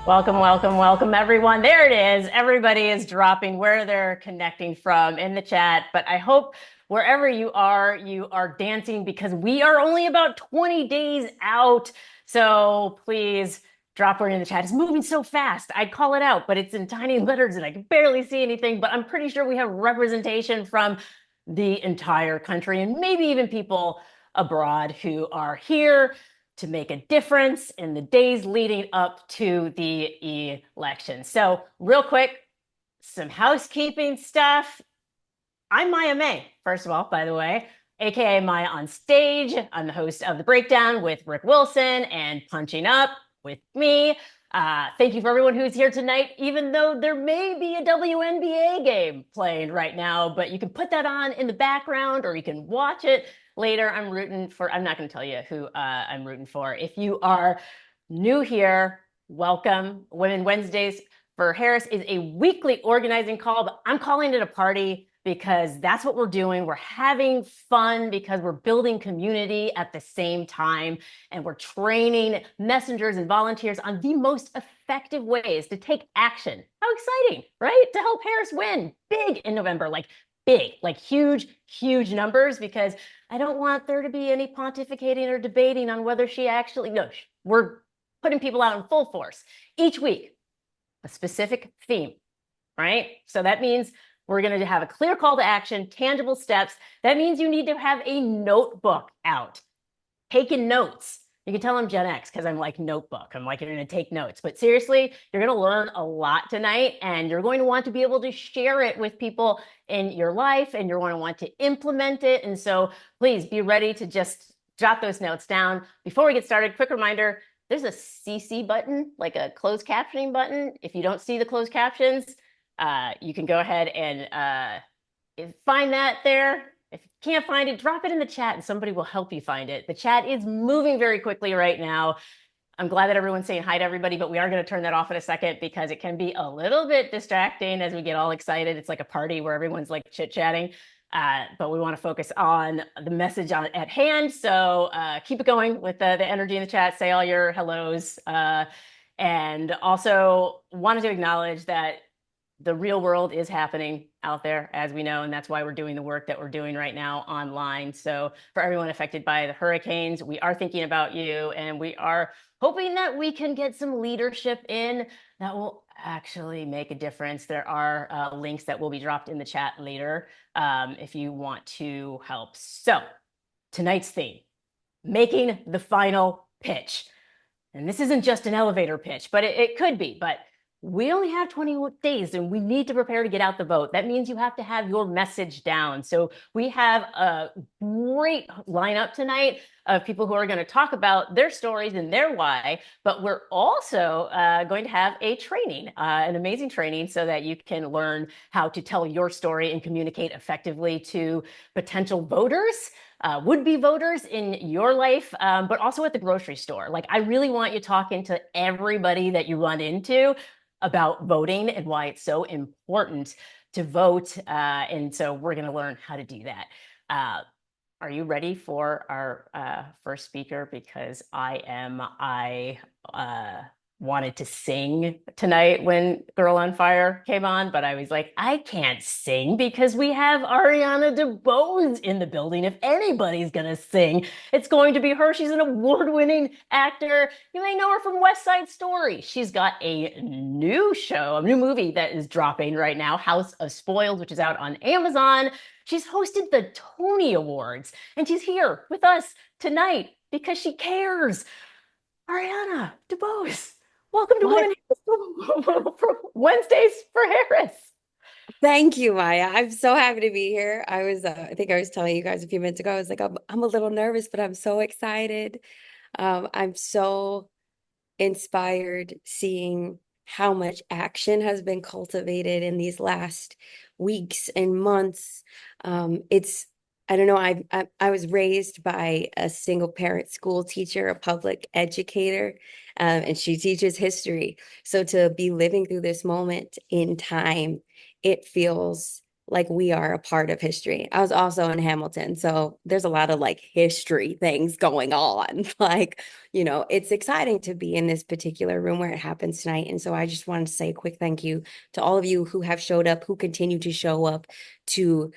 Welcome, welcome, welcome, everyone. There it is. Everybody is dropping where they're connecting from in the chat. But I hope wherever you are dancing because we are only about 20 days out. So please drop where in the chat. It's moving so fast. I'd call it out, but it's in tiny letters and I can barely see anything. But I'm pretty sure we have representation from the entire country and maybe even people abroad who are here to make a difference in the days leading up to the election. So real quick, some housekeeping stuff. I'm Maya May, first of all, by the way, aka Maya on Stage. I'm the host of The Breakdown with Rick Wilson and Punching Up with me. Thank you for everyone who's here tonight, even though there may be a WNBA game playing right now, but you can put that on in the background or you can watch it later. I'm not going to tell you who I'm rooting for. If you are new here, welcome. Women Wednesdays for Harris is a weekly organizing call, but I'm calling it a party because that's what we're doing. We're having fun because we're building community at the same time. And we're training messengers and volunteers on the most effective ways to take action. How exciting, right? To help Harris win big in November, like big, like huge, huge numbers, because I don't want there to be any pontificating or debating on whether she actually, no, we're putting people out in full force each week, a specific theme, right? So that means we're going to have a clear call to action, tangible steps. That means you need to have a notebook out, taking notes. You can tell I'm Gen X because I'm like notebook. I'm like, you're going to take notes. But seriously, you're going to learn a lot tonight and you're going to want to be able to share it with people in your life and you're going to want to implement it. And so please be ready to just jot those notes down. Before we get started, quick reminder, there's a CC button, like a closed captioning button. If you don't see the closed captions, you can go ahead and find that there. If you can't find it, drop it in the chat and somebody will help you find it. The chat is moving very quickly right now. I'm glad that everyone's saying hi to everybody, but we are going to turn that off in a second because it can be a little bit distracting as we get all excited. It's like a party where everyone's like chit-chatting, but we want to focus on the message at hand. So keep it going with the energy in the chat. Say all your hellos. And also wanted to acknowledge that the real world is happening out there, as we know, and that's why we're doing the work that we're doing right now online. So for everyone affected by the hurricanes, we are thinking about you, and we are hoping that we can get some leadership in that will actually make a difference. There are links that will be dropped in the chat later if you want to help. So tonight's theme, making the final pitch. And this isn't just an elevator pitch, but it could be, but we only have 20 days and we need to prepare to get out the vote. That means you have to have your message down. So we have a great lineup tonight of people who are going to talk about their stories and their why, but we're also going to have a training, an amazing training so that you can learn how to tell your story and communicate effectively to potential voters. Would-be voters in your life, but also at the grocery store. Like, I really want you talking to everybody that you run into about voting and why it's so important to vote. And so we're going to learn how to do that. Are you ready for our first speaker? Because I wanted to sing tonight when Girl on Fire came on, but I was like, I can't sing because we have Ariana Debose in the building. If anybody's going to sing, it's going to be her. She's an award-winning actor. You may know her from West Side Story. She's got a new show, a new movie that is dropping right now, House of Spoiled, which is out on Amazon. She's hosted the Tony Awards, and she's here with us tonight because she cares. Ariana Debose. Welcome to Women Wednesdays for Harris. Thank you, Maya. I'm so happy to be here. I think I was telling you guys a few minutes ago, I was like, I'm a little nervous, but I'm so excited. I'm so inspired seeing how much action has been cultivated in these last weeks and months. I don't know, I was raised by a single parent school teacher, a public educator, and she teaches history. So to be living through this moment in time, it feels like we are a part of history. I was also in Hamilton, so there's a lot of like history things going on. Like, it's exciting to be in this particular room where it happens tonight. And so I just wanted to say a quick thank you to all of you who have showed up, who continue to show up to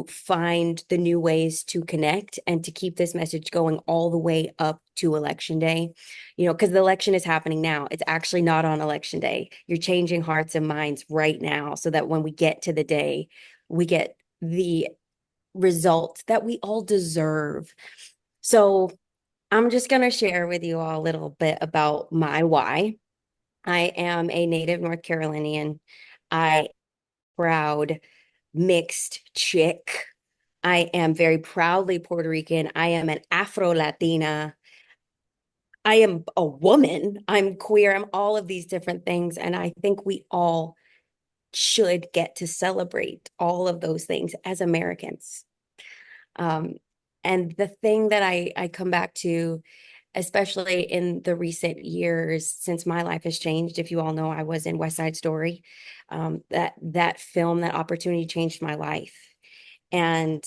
find the new ways to connect and to keep this message going all the way up to election day. Because the election is happening now. It's actually not on election day. You're changing hearts and minds right now so that when we get to the day, we get the result that we all deserve. So I'm just going to share with you all a little bit about my why. I am a native North Carolinian. I proud mixed chick. I am very proudly Puerto Rican. I am an Afro Latina. I am a woman. I'm queer. I'm all of these different things. And I think we all should get to celebrate all of those things as Americans. Um, and the thing that I come back to, especially in the recent years since my life has changed, if you all know, I was in West Side Story. That film, that opportunity changed my life. And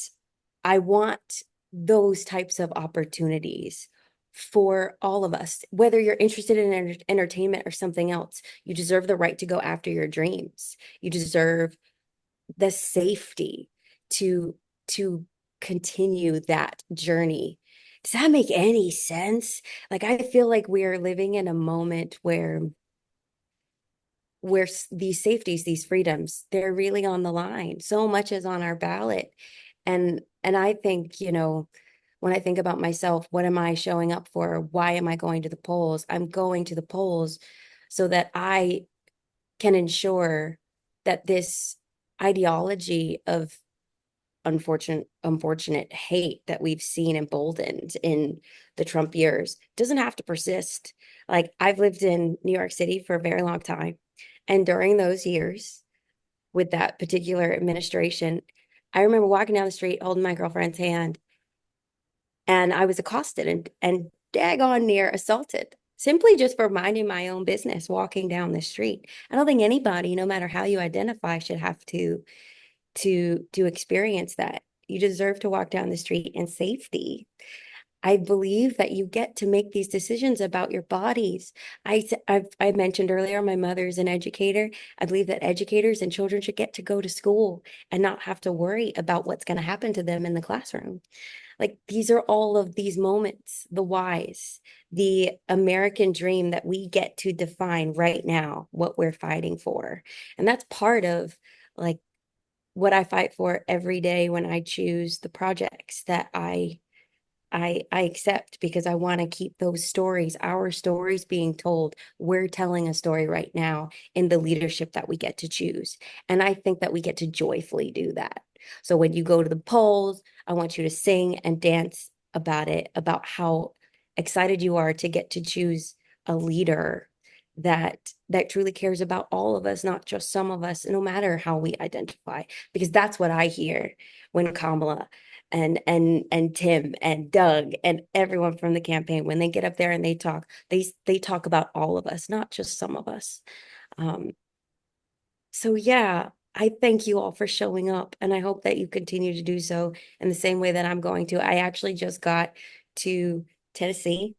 I want those types of opportunities for all of us, whether you're interested in entertainment or something else. You deserve the right to go after your dreams. You deserve the safety to to continue that journey. Does that make any sense? Like, I feel like we're living in a moment where these safeties, these freedoms, they're really on the line. So much is on our ballot. And I think, when I think about myself, what am I showing up for? Why am I going to the polls? I'm going to the polls so that I can ensure that this ideology of unfortunate hate that we've seen emboldened in the Trump years doesn't have to persist. Like, I've lived in New York City for a very long time. And during those years with that particular administration, I remember walking down the street holding my girlfriend's hand, and I was accosted and daggone near assaulted simply just for minding my own business walking down the street. I don't think anybody, no matter how you identify, should have to experience that. You deserve to walk down the street in safety. I believe that you get to make these decisions about your bodies. I mentioned earlier, my mother's an educator. I believe that educators and children should get to go to school and not have to worry about what's going to happen to them in the classroom. Like, these are all of these moments, the whys, the American dream that we get to define right now, what we're fighting for. And that's part of, like, what I fight for every day when I choose the projects that I accept, because I want to keep those stories, our stories being told. We're telling a story right now in the leadership that we get to choose. And I think that we get to joyfully do that. So when you go to the polls, I want you to sing and dance about it, about how excited you are to get to choose a leader that truly cares about all of us, not just some of us, no matter how we identify. Because that's what I hear when Kamala and Tim and Doug and everyone from the campaign, when they get up there and they talk about all of us, not just some of us. Um, so yeah, I thank you all for showing up, and I hope that you continue to do so in the same way that I'm going to. I actually just got to Tennessee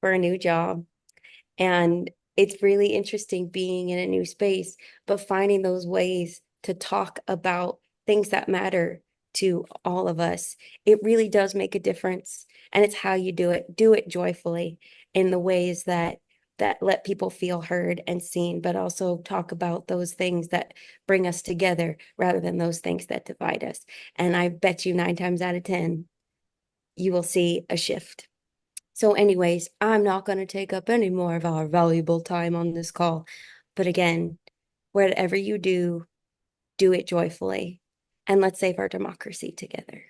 for a new job, and it's really interesting being in a new space, but finding those ways to talk about things that matter to all of us. It really does make a difference. And it's how you do it. Do it joyfully in the ways that let people feel heard and seen, but also talk about those things that bring us together rather than those things that divide us. And I bet you 9 times out of 10, you will see a shift. So, anyways, I'm not going to take up any more of our valuable time on this call. But again, whatever you do, do it joyfully. And let's save our democracy together.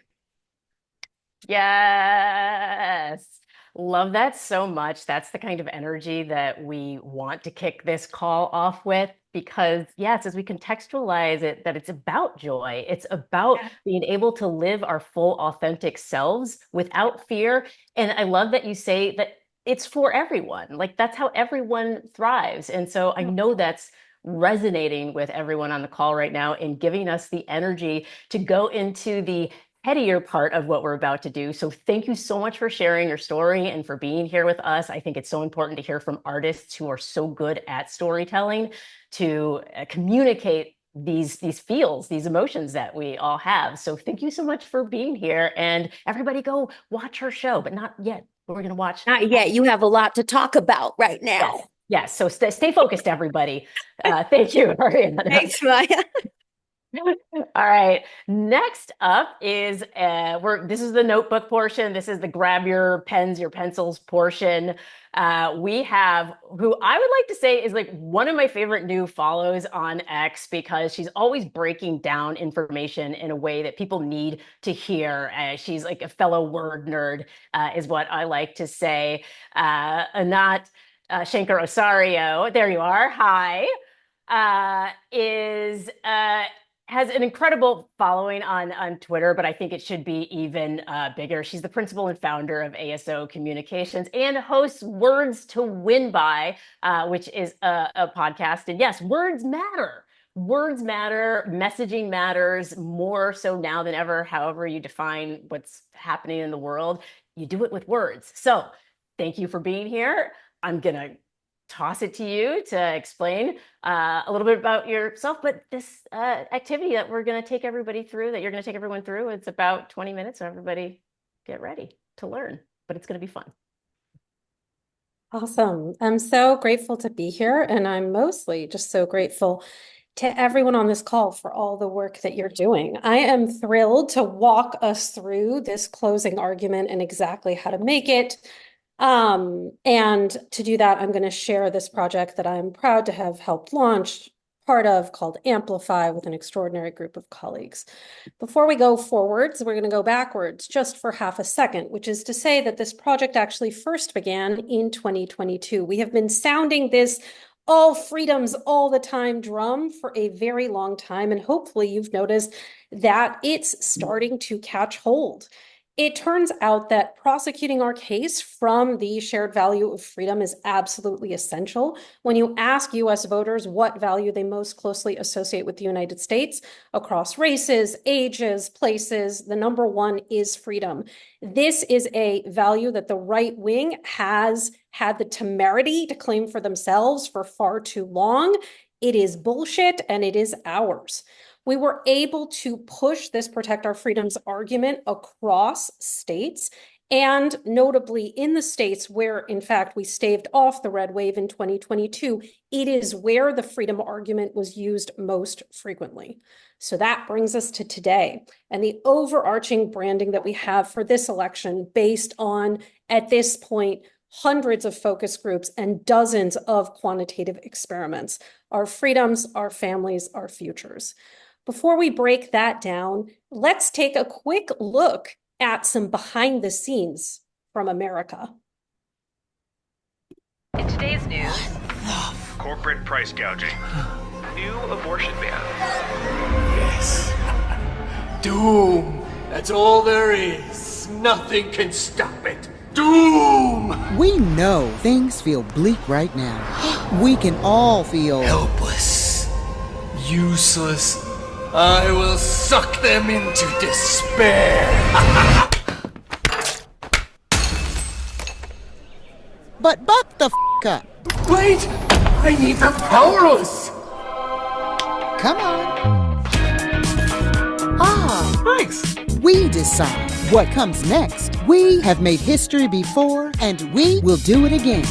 Yes. Love that so much. That's the kind of energy that we want to kick this call off with, because yes, as we contextualize it, that it's about joy. It's about being able to live our full authentic selves without fear. And I love that you say that it's for everyone. Like, that's how everyone thrives. And so I know that's resonating with everyone on the call right now and giving us the energy to go into the headier part of what we're about to do. So thank you so much for sharing your story and for being here with us. I think it's so important to hear from artists who are so good at storytelling to communicate these feels, these emotions that we all have. So thank you so much for being here. And everybody go watch her show, but not yet. We're going to watch. Not yet. You have a lot to talk about right now. Yes. Yes. So stay focused, everybody. Thank you, Ariana. Thanks, Maya. All right. Next up is this is the notebook portion. This is the grab your pens, your pencils portion. We have who I would like to say is like one of my favorite new follows on X because she's always breaking down information in a way that people need to hear. She's like a fellow word nerd, is what I like to say. Anat Shenker-Osorio, there you are. Hi. Has an incredible following on Twitter, but I think it should be even bigger. She's the principal and founder of ASO Communications and hosts Words to Win By, which is a podcast. And yes, words matter. Words matter. Messaging matters more so now than ever. However you define what's happening in the world, you do it with words. So thank you for being here. I'm going to toss it to you to explain a little bit about yourself, but this activity that we're going to take everybody through, that you're going to take everyone through, it's about 20 minutes, so everybody get ready to learn, but it's going to be fun. Awesome. I'm so grateful to be here, and I'm mostly just so grateful to everyone on this call for all the work that you're doing. I am thrilled to walk us through this closing argument and exactly how to make it. And to do that, I'm going to share this project that I'm proud to have helped launch, part of, called AMPLIFY, with an extraordinary group of colleagues. Before we go forwards, we're going to go backwards just for half a second, which is to say that this project actually first began in 2022. We have been sounding this all freedoms all the time drum for a very long time, and hopefully you've noticed that it's starting to catch hold. It turns out that prosecuting our case from the shared value of freedom is absolutely essential. When you ask US voters what value they most closely associate with the United States across races, ages, places, the number one is freedom. This is a value that the right wing has had the temerity to claim for themselves for far too long. It is bullshit, and it is ours. We were able to push this protect our freedoms argument across states, and notably in the states where, in fact, we staved off the red wave in 2022, it is where the freedom argument was used most frequently. So that brings us to today and the overarching branding that we have for this election based on, at this point, hundreds of focus groups and dozens of quantitative experiments. Our freedoms, our families, our futures. Before we break that down, let's take a quick look at some behind the scenes from America. In today's news, corporate price gouging, new abortion ban. Yes. Doom. That's all there is. Nothing can stop it. Doom! We know things feel bleak right now. We can all feel helpless, useless. I will suck them into despair. But buck the up. Wait! I need them powerless! Come on. Thanks! We decide what comes next. We have made history before, and we will do it again.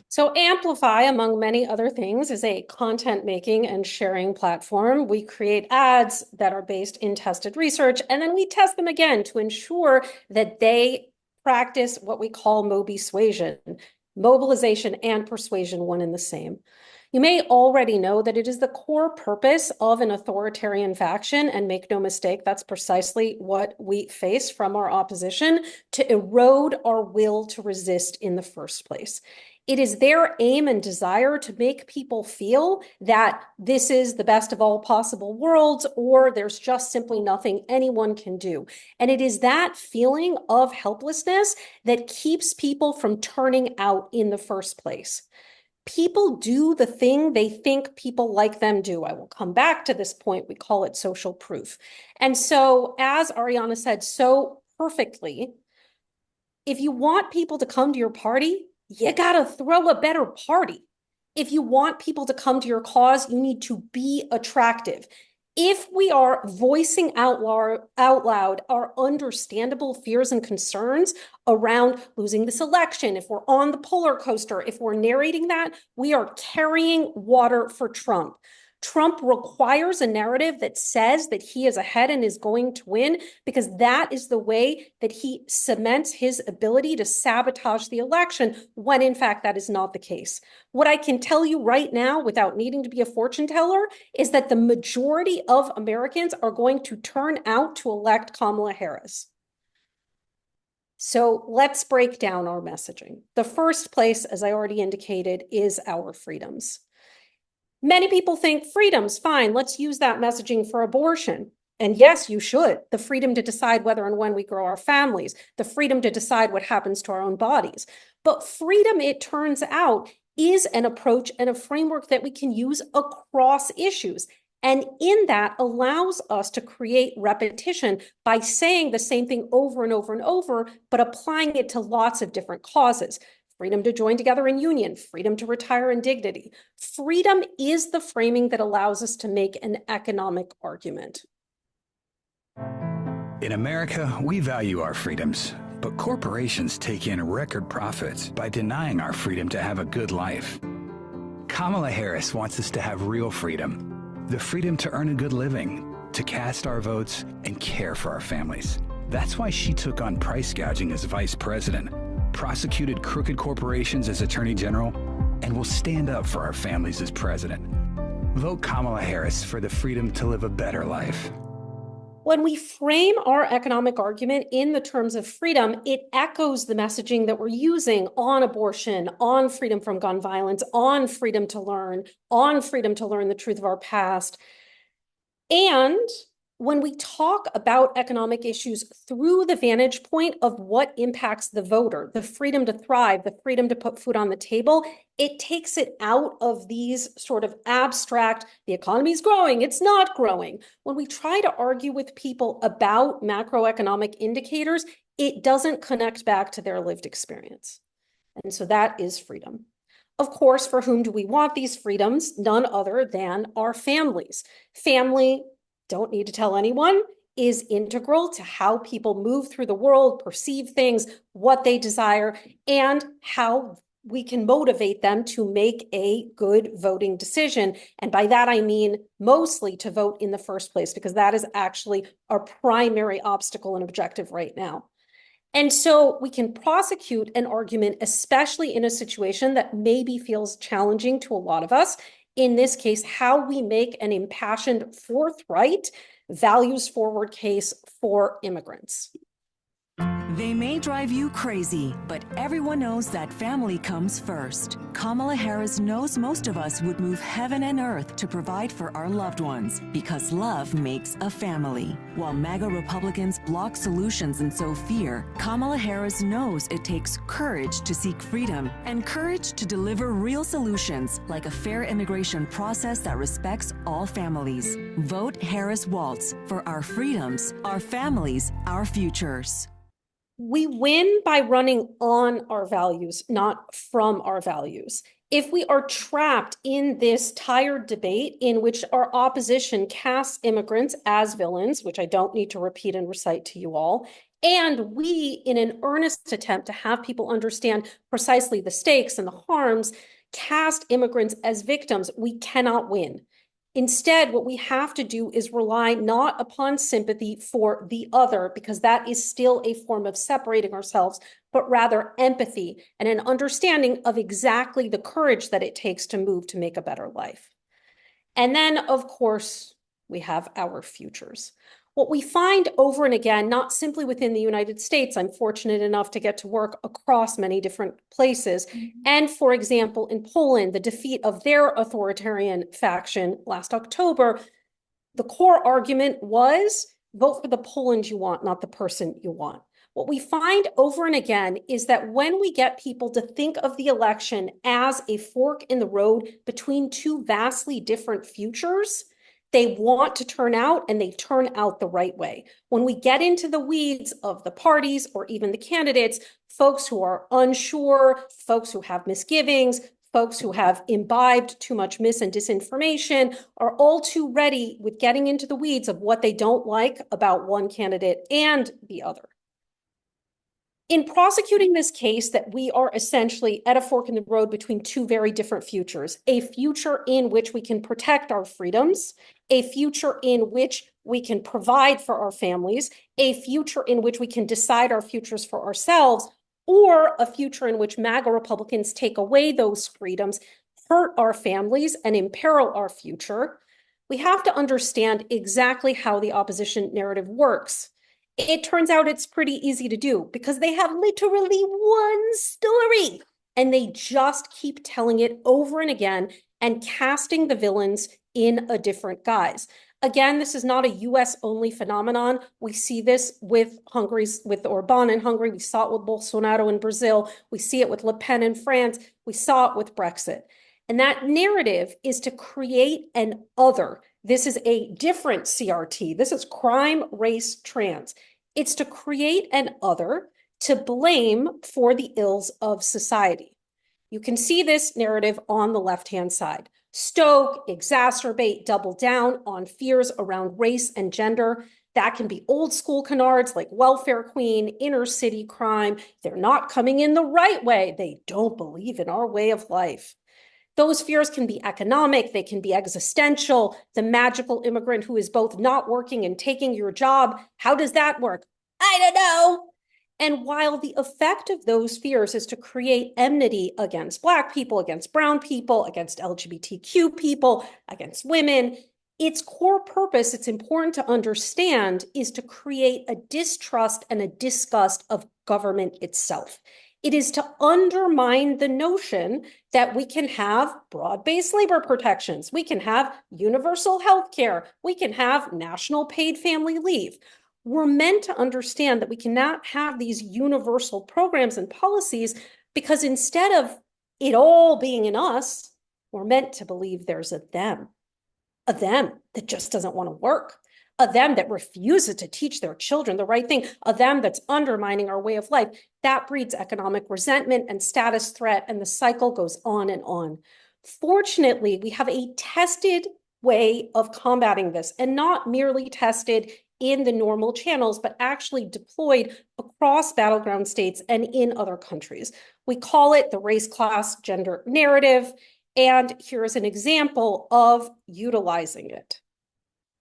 So Amplify, among many other things, is a content making and sharing platform. We create ads that are based in tested research, and then we test them again to ensure that they practice what we call mobi-suasion, mobilization and persuasion, one and the same. You may already know that it is the core purpose of an authoritarian faction, and make no mistake, that's precisely what we face from our opposition, to erode our will to resist in the first place. It is their aim and desire to make people feel that this is the best of all possible worlds, or there's just simply nothing anyone can do. And it is that feeling of helplessness that keeps people from turning out in the first place. People do the thing they think people like them do. I will come back to this point. We call it social proof. And so, as Ariana said so perfectly, if you want people to come to your party, you gotta throw a better party. If you want people to come to your cause, you need to be attractive. If we are voicing out loud our understandable fears and concerns around losing this election, if we're on the polar coaster, if we're narrating that, we are carrying water for Trump. Trump requires a narrative that says that he is ahead and is going to win, because that is the way that he cements his ability to sabotage the election, when in fact that is not the case. What I can tell you right now, without needing to be a fortune teller, is that the majority of Americans are going to turn out to elect Kamala Harris. So let's break down our messaging. The first place, as I already indicated, is our freedoms. Many people think freedom's fine. Let's use that messaging for abortion. And yes, you should. The freedom to decide whether and when we grow our families, the freedom to decide what happens to our own bodies. But freedom, it turns out, is an approach and a framework that we can use across issues. And in that allows us to create repetition by saying the same thing over and over and over, but applying it to lots of different causes. Freedom to join together in union, freedom to retire in dignity. Freedom is the framing that allows us to make an economic argument. In America, we value our freedoms, but corporations take in record profits by denying our freedom to have a good life. Kamala Harris wants us to have real freedom, the freedom to earn a good living, to cast our votes, and care for our families. That's why she took on price gouging as vice president, prosecuted crooked corporations as attorney general, and will stand up for our families as president. Vote Kamala Harris for the freedom to live a better life. When we frame our economic argument in the terms of freedom, it echoes the messaging that we're using on abortion, on freedom from gun violence, on freedom to learn the truth of our past. And when we talk about economic issues through the vantage point of what impacts the voter, the freedom to thrive, the freedom to put food on the table, it takes it out of these sort of abstract, the economy is growing, it's not growing. When we try to argue with people about macroeconomic indicators, it doesn't connect back to their lived experience. And so that is freedom. Of course, for whom do we want these freedoms? None other than our families. Family, don't need to tell anyone, is integral to how people move through the world, perceive things, what they desire, and how we can motivate them to make a good voting decision. And by that, I mean mostly to vote in the first place, because that is actually our primary obstacle and objective right now. And so we can prosecute an argument, especially in a situation that maybe feels challenging to a lot of us. In this case, how we make an impassioned, forthright, values-forward case for immigrants. They may drive you crazy, but everyone knows that family comes first. Kamala Harris knows most of us would move heaven and earth to provide for our loved ones, because love makes a family. While MAGA Republicans block solutions and sow fear, Kamala Harris knows it takes courage to seek freedom and courage to deliver real solutions, like a fair immigration process that respects all families. Vote Harris Waltz for our freedoms, our families, our futures. We win by running on our values, not from our values. If we are trapped in this tired debate in which our opposition casts immigrants as villains, which I don't need to repeat and recite to you all, and we, in an earnest attempt to have people understand precisely the stakes and the harms, cast immigrants as victims, we cannot win. Instead, what we have to do is rely not upon sympathy for the other, because that is still a form of separating ourselves, but rather empathy and an understanding of exactly the courage that it takes to move to make a better life. And then, of course, we have our futures. What we find over and again, not simply within the United States, I'm fortunate enough to get to work across many different places. And for example, in Poland, the defeat of their authoritarian faction last October, the core argument was vote for the Poland you want, not the person you want. What we find over and again is that when we get people to think of the election as a fork in the road between two vastly different futures, they want to turn out and they turn out the right way. When we get into the weeds of the parties or even the candidates, folks who are unsure, folks who have misgivings, folks who have imbibed too much mis and disinformation are all too ready with getting into the weeds of what they don't like about one candidate and the other. In prosecuting this case, that we are essentially at a fork in the road between two very different futures, a future in which we can protect our freedoms, a future in which we can provide for our families, a future in which we can decide our futures for ourselves, or a future in which MAGA Republicans take away those freedoms, hurt our families, and imperil our future. We have to understand exactly how the opposition narrative works. It turns out it's pretty easy to do because they have literally one story and they just keep telling it over and again and casting the villains in a different guise. Again, this is not a US only phenomenon. We see this with Orban in Hungary. We saw it with Bolsonaro in Brazil. We see it with Le Pen in France. We saw it with Brexit. And that narrative is to create an other. This is a different CRT. This is crime, race, trans. It's to create an other to blame for the ills of society. You can see this narrative on the left-hand side. Stoke, exacerbate, double down on fears around race and gender. That can be old school canards like welfare queen, inner city crime. They're not coming in the right way. They don't believe in our way of life. Those fears can be economic, they can be existential, the magical immigrant who is both not working and taking your job. How does that work? I don't know. And while the effect of those fears is to create enmity against Black people, against brown people, against LGBTQ people, against women, its core purpose, it's important to understand, is to create a distrust and a disgust of government itself. It is to undermine the notion that we can have broad-based labor protections, we can have universal health care, we can have national paid family leave. We're meant to understand that we cannot have these universal programs and policies because instead of it all being in us, we're meant to believe there's a them that just doesn't want to work, a them that refuses to teach their children the right thing, a them that's undermining our way of life. That breeds economic resentment and status threat, and the cycle goes on and on. Fortunately, we have a tested way of combating this, and not merely tested in the normal channels, but actually deployed across battleground states and in other countries. We call it the race, class, gender narrative, and here is an example of utilizing it.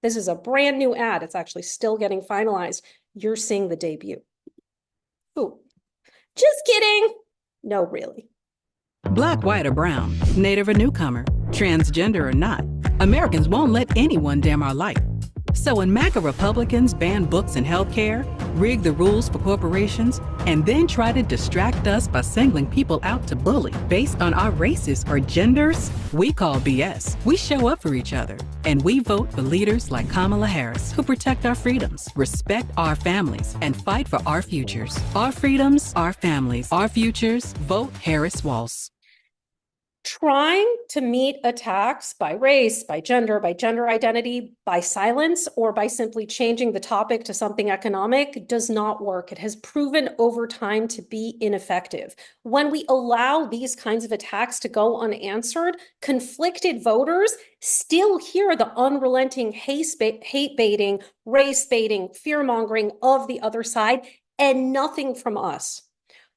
This is a brand new ad. It's actually still getting finalized. You're seeing the debut. Ooh, just kidding. No, really. Black, white, or brown, native or newcomer, transgender or not, Americans won't let anyone dim our light. So when MAGA Republicans ban books and healthcare, rig the rules for corporations, and then try to distract us by singling people out to bully based on our races or genders, we call BS. We show up for each other, and we vote for leaders like Kamala Harris, who protect our freedoms, respect our families, and fight for our futures. Our freedoms, our families, our futures. Vote Harris Wahls. Trying to meet attacks by race, by gender identity, by silence, or by simply changing the topic to something economic does not work. It has proven over time to be ineffective. When we allow these kinds of attacks to go unanswered, conflicted voters still hear the unrelenting hate baiting, race baiting, fear mongering of the other side, and nothing from us.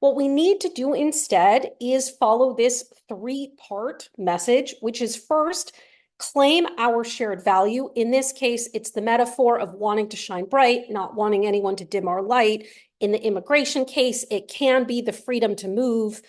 What we need to do instead is follow this three-part message, which is first, claim our shared value. In this case, it's the metaphor of wanting to shine bright, not wanting anyone to dim our light. In the immigration case, it can be the freedom to move.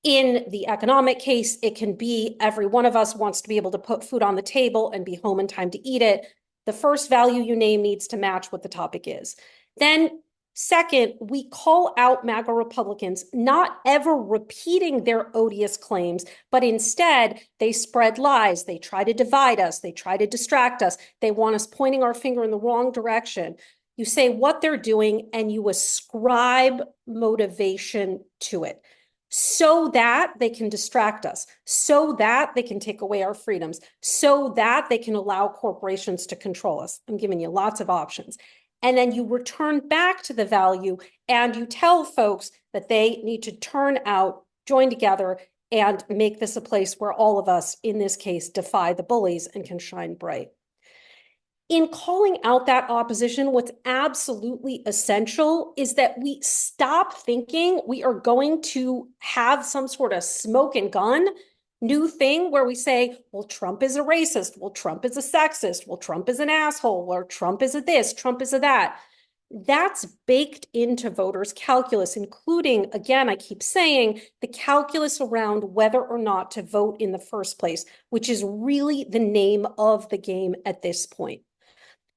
In the economic case, it can be every one of us wants to be able to put food on the table and be home in time to eat it. The first value you name needs to match what the topic is. Then second, we call out MAGA Republicans not ever repeating their odious claims, but instead they spread lies. They try to divide us. They try to distract us. They want us pointing our finger in the wrong direction. You say what they're doing and you ascribe motivation to it so that they can distract us, so that they can take away our freedoms, so that they can allow corporations to control us. I'm giving you lots of options. And then you return back to the value and you tell folks that they need to turn out, join together, and make this a place where all of us, in this case, defy the bullies and can shine bright. In calling out that opposition, what's absolutely essential is that we stop thinking we are going to have some sort of smoke and gun new thing where we say, well, Trump is a racist, well, Trump is a sexist, well, Trump is an asshole, or Trump is a this, Trump is a that. That's baked into voters' calculus, including, again, I keep saying, the calculus around whether or not to vote in the first place, which is really the name of the game at this point.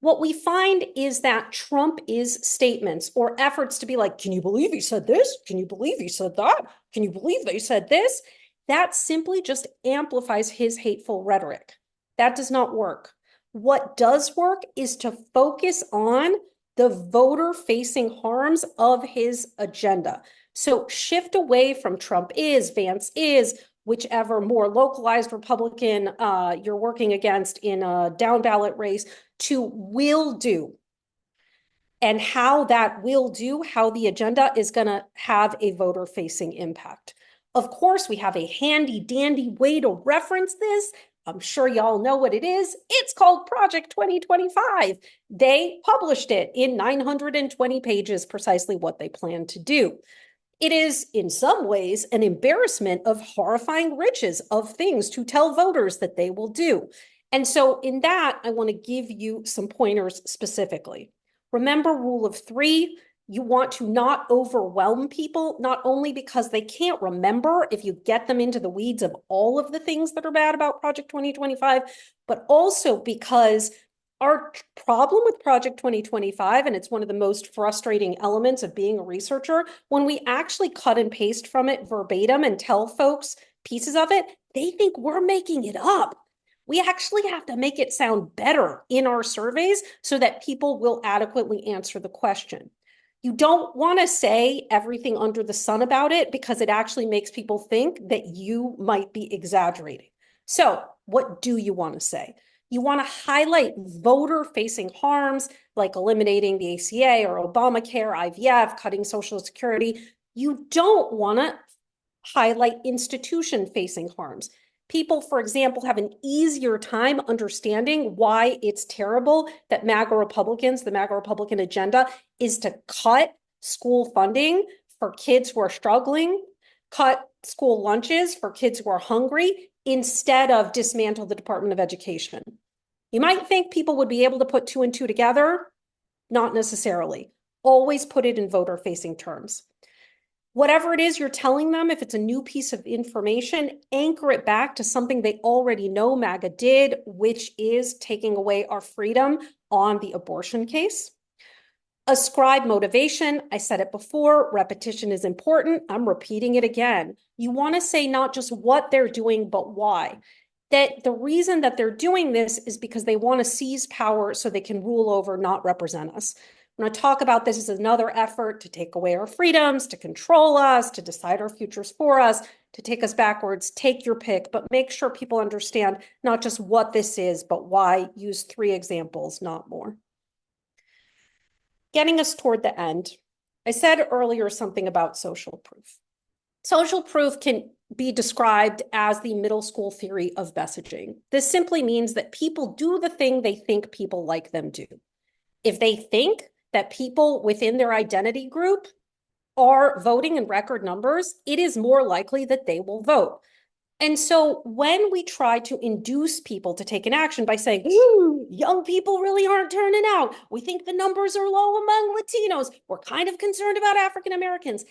What we find is that Trump is statements or efforts to be like, can you believe he said this? Can you believe he said that? Can you believe they said this? That simply just amplifies his hateful rhetoric. That does not work. What does work is to focus on the voter-facing harms of his agenda. So shift away from Trump is, Vance is, whichever more localized Republican you're working against in a down ballot race, to will do, and how that will do, how the agenda is going to have a voter-facing impact. Of course, we have a handy dandy way to reference this. I'm sure y'all know what it is. It's called Project 2025. They published it in 920 pages, precisely what they plan to do. It is, in some ways, an embarrassment of horrifying riches of things to tell voters that they will do. And so in that, I want to give you some pointers specifically. Remember rule of three, you want to not overwhelm people, not only because they can't remember if you get them into the weeds of all of the things that are bad about Project 2025, but also because our problem with Project 2025, and it's one of the most frustrating elements of being a researcher, when we actually cut and paste from it verbatim and tell folks pieces of it, they think we're making it up. We actually have to make it sound better in our surveys so that people will adequately answer the question. You don't want to say everything under the sun about it because it actually makes people think that you might be exaggerating. So what do you want to say? You want to highlight voter-facing harms like eliminating the ACA or Obamacare, IVF, cutting Social Security. You don't want to highlight institution-facing harms. People, for example, have an easier time understanding why it's terrible that MAGA Republicans, the MAGA Republican agenda, is to cut school funding for kids who are struggling, cut school lunches for kids who are hungry, instead of dismantle the Department of Education. You might think people would be able to put two and two together. Not necessarily. Always put it in voter-facing terms. Whatever it is you're telling them, if it's a new piece of information, anchor it back to something they already know MAGA did, which is taking away our freedom on the abortion case. Ascribe motivation. I said it before, repetition is important. I'm repeating it again. You want to say not just what they're doing, but why. That the reason that they're doing this is because they want to seize power so they can rule over, not represent us. When I talk about this as another effort to take away our freedoms, to control us, to decide our futures for us, to take us backwards, take your pick, but make sure people understand not just what this is, but why. Use 3 examples, not more. Getting us toward the end, I said earlier something about social proof. Social proof can be described as the middle school theory of messaging. This simply means that people do the thing they think people like them do. If they think that people within their identity group are voting in record numbers, it is more likely that they will vote. And so when we try to induce people to take an action by saying, young people really aren't turning out, we think the numbers are low among Latinos, we're kind of concerned about African Americans,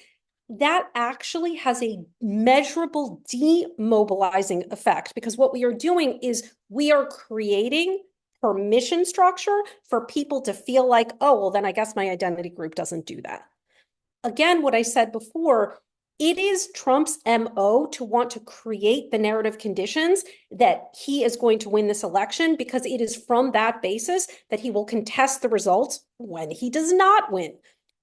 that actually has a measurable demobilizing effect, because what we are doing is we are creating permission structure for people to feel like, oh, well, then I guess my identity group doesn't do that. Again, what I said before, it is Trump's MO to want to create the narrative conditions that he is going to win this election, because it is from that basis that he will contest the results when he does not win.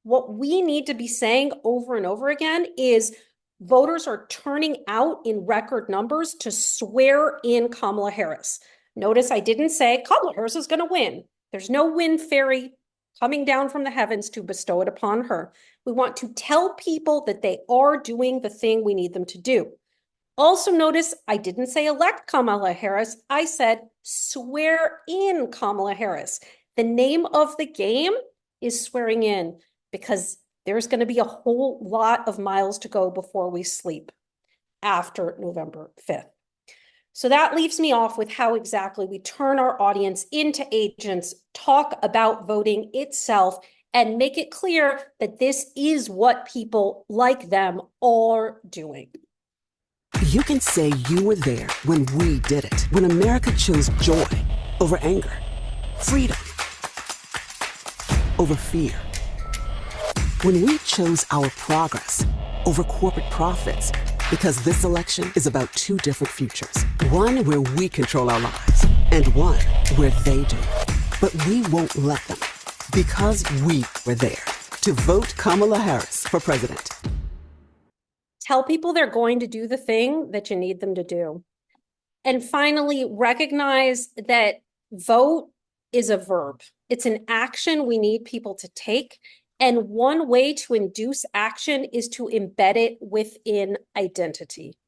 What we need to be saying over and over again is voters are turning out in record numbers to swear in Kamala Harris. Notice I didn't say Kamala Harris is going to win. There's no win fairy coming down from the heavens to bestow it upon her. We want to tell people that they are doing the thing we need them to do. Also notice I didn't say elect Kamala Harris. I said swear in Kamala Harris. The name of the game is swearing in, because there's going to be a whole lot of miles to go before we sleep after November 5th. So that leaves me off with how exactly we turn our audience into agents, talk about voting itself, and make it clear that this is what people like them are doing. You can say you were there when we did it, when America chose joy over anger, freedom over fear, when we chose our progress over corporate profits. Because this election is about two different futures. One where we control our lives, and one where they do. But we won't let them, because we were there to vote Kamala Harris for president. Tell people they're going to do the thing that you need them to do. And finally, recognize that vote is a verb. It's an action we need people to take. And one way to induce action is to embed it within identity.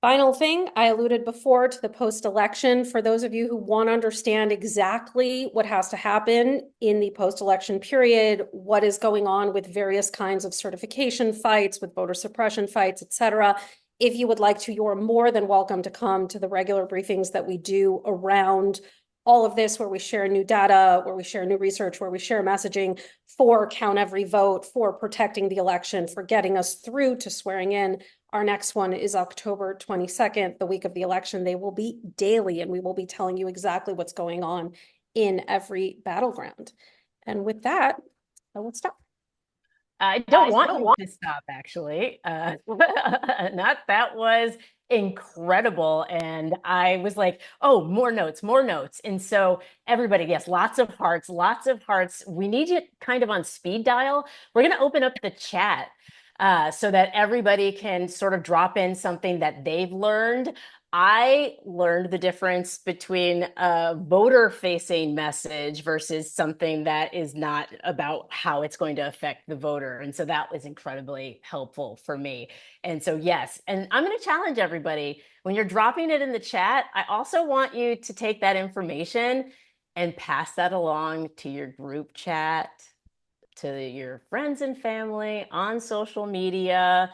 Final thing, I alluded before to the post-election. For those of you who want to understand exactly what has to happen in the post-election period, what is going on with various kinds of certification fights, with voter suppression fights, etc., if you would like to, you're more than welcome to come to the regular briefings that we do around all of this, where we share new data, where we share new research, where we share messaging for Count Every Vote, for protecting the election, for getting us through to swearing in. Our next one is October 22nd, the week of the election. They will be daily, and we will be telling you exactly what's going on in every battleground. And with that, I will stop. I don't want you to stop, actually. Not that was incredible. And I was like, oh, more notes, more notes. And so everybody, yes, lots of hearts, lots of hearts. We need you kind of on speed dial. We're going to open up the chat so that everybody can sort of drop in something that they've learned. I learned the difference between a voter-facing message versus something that is not about how it's going to affect the voter. And so that was incredibly helpful for me. And so, yes, and I'm going to challenge everybody. When you're dropping it in the chat, I also want you to take that information and pass that along to your group chat, to your friends and family, on social media,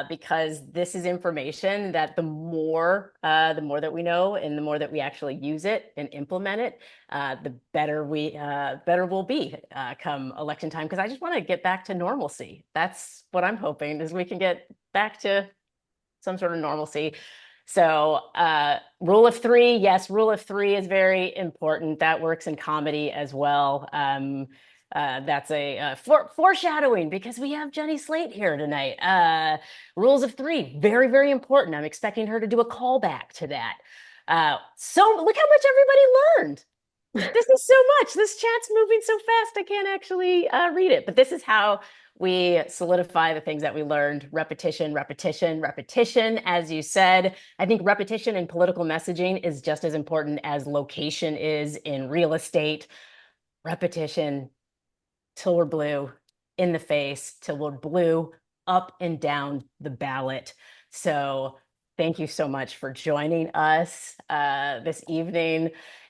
because this is information that the more that we know, and the more that we actually use it and implement it, the better we'll be come election time. Because I just want to get back to normalcy. That's what I'm hoping, is we can get back to some sort of normalcy. So rule of three, yes, rule of three is very important. That works in comedy as well. That's a foreshadowing, because we have Jenny Slate here tonight. Rules of three, very, very important. I'm expecting her to do a callback to that. So look how much everybody learned. This is so much. This chat's moving so fast, I can't actually read it. But this is how we solidify the things that we learned. Repetition, repetition, repetition. As you said, I think repetition in political messaging is just as important as location is in real estate. Repetition till we're blue in the face, till we're blue up and down the ballot. So thank you so much for joining us this evening.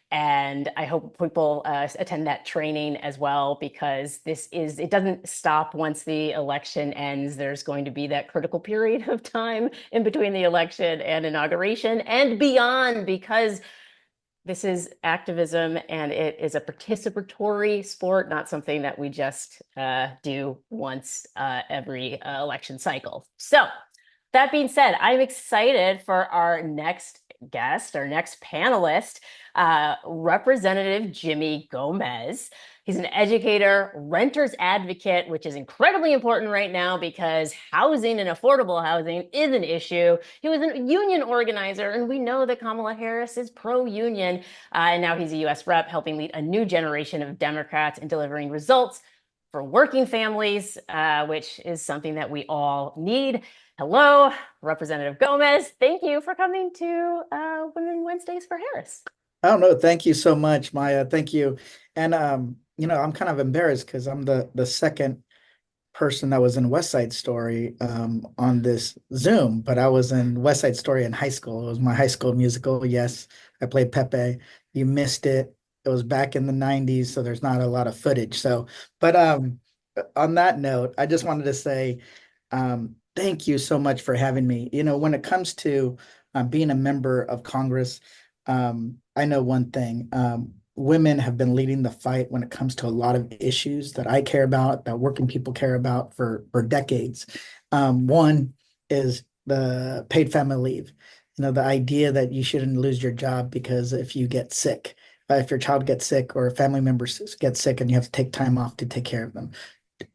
And I hope people attend that training as well, because it doesn't stop once the election ends. There's going to be that critical period of time in between the election and inauguration and beyond, because this is activism and it is a participatory sport, not something that we just do once every election cycle. So that being said, I'm excited for our next guest, our next panelist, Representative Jimmy Gomez. He's an educator, renters advocate, which is incredibly important right now because housing and affordable housing is an issue. He was a union organizer, and we know that Kamala Harris is pro-union, and now he's a U.S. rep helping lead a new generation of Democrats in delivering results for working families, which is something that we all need. Hello, Representative Gomez. Thank you for coming to Women Wednesdays for Harris. Oh, no, thank you so much, Maya. Thank you. And, I'm kind of embarrassed because I'm the second person that was in West Side Story on this Zoom, but I was in West Side Story in high school. It was my high school musical. Yes, I played Pepe. You missed it. It was back in the 90s, so there's not a lot of footage. But on that note, I just wanted to say thank you so much for having me. When it comes to being a member of Congress, I know one thing. Women have been leading the fight when it comes to a lot of issues that I care about, that working people care about for decades. One is the paid family leave. The idea that you shouldn't lose your job because if you get sick, if your child gets sick or a family member gets sick and you have to take time off to take care of them.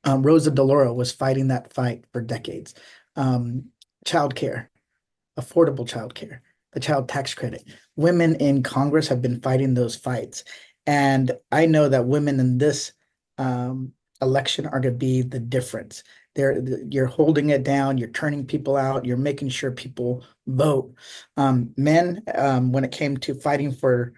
Rosa DeLauro was fighting that fight for decades. Childcare, affordable childcare, the child tax credit. Women in Congress have been fighting those fights. And I know that women in this election are going to be the difference. You're holding it down, you're turning people out, you're making sure people vote. Men, when it came to fighting for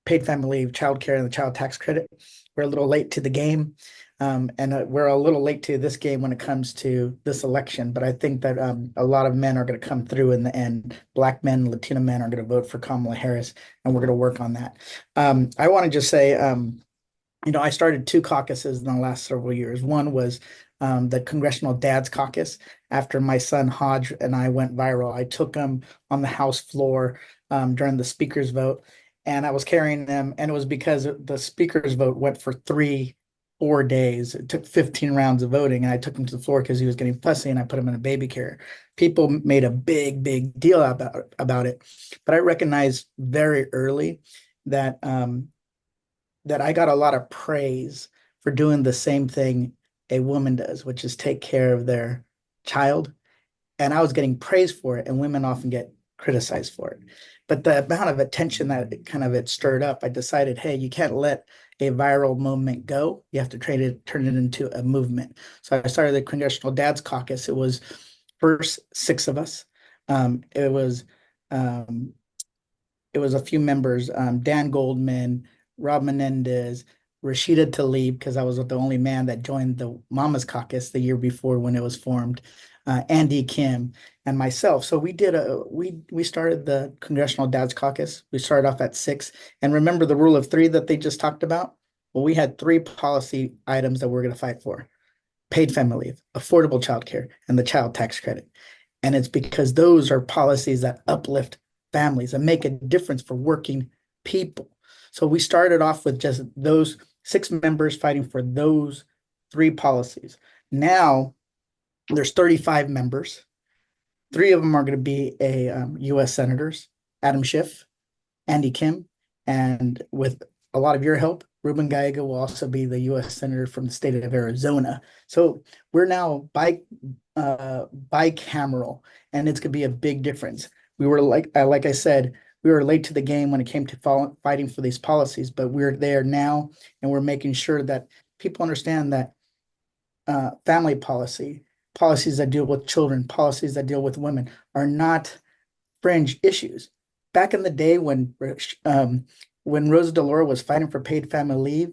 paid family leave, childcare, and the child tax credit, we're a little late to the game. And we're a little late to this game when it comes to this election. But I think that a lot of men are going to come through in the end. Black men, Latino men are going to vote for Kamala Harris, and we're going to work on that. I want to just say, I started two caucuses in the last several years. One was the Congressional Dads Caucus. After my son Hodge and I went viral, I took him on the House floor during the speaker's vote, and I was carrying them. And it was because the speaker's vote went for 4 days. It took 15 rounds of voting, and I took him to the floor because he was getting fussy, and I put him in a baby carrier. People made a big deal about it, but I recognized very early that that I got a lot of praise for doing the same thing a woman does, which is take care of their child. And I was getting praise for it, and women often get criticized for it. But the amount of attention that it stirred up, I decided, hey, you can't let a viral moment go. You have to turn it into a movement. So I started the Congressional Dads Caucus. It was first 6 of us. It was a few members, Dan Goldman, Rob Menendez, Rashida Tlaib, because I was the only man that joined the Mamas Caucus the year before when it was formed, Andy Kim, and myself. So we started the Congressional Dads Caucus. We started off at 6. And remember the rule of 3 that they just talked about? Well, we had 3 policy items that we're going to fight for: paid family leave, affordable childcare, and the child tax credit. And it's because those are policies that uplift families and make a difference for working people. So we started off with just those 6 members fighting for those 3 policies. Now there's 35 members. 3 of them are going to be U.S. senators: Adam Schiff, Andy Kim, and with a lot of your help, Ruben Gallego will also be the U.S. senator from the state of Arizona. So we're now bicameral, and it's going to be a big difference. We were like I said, we were late to the game when it came to fighting for these policies, but we're there now, and we're making sure that people understand that family policies that deal with children, policies that deal with women are not fringe issues. Back in the day when Rosa DeLauro was fighting for paid family leave,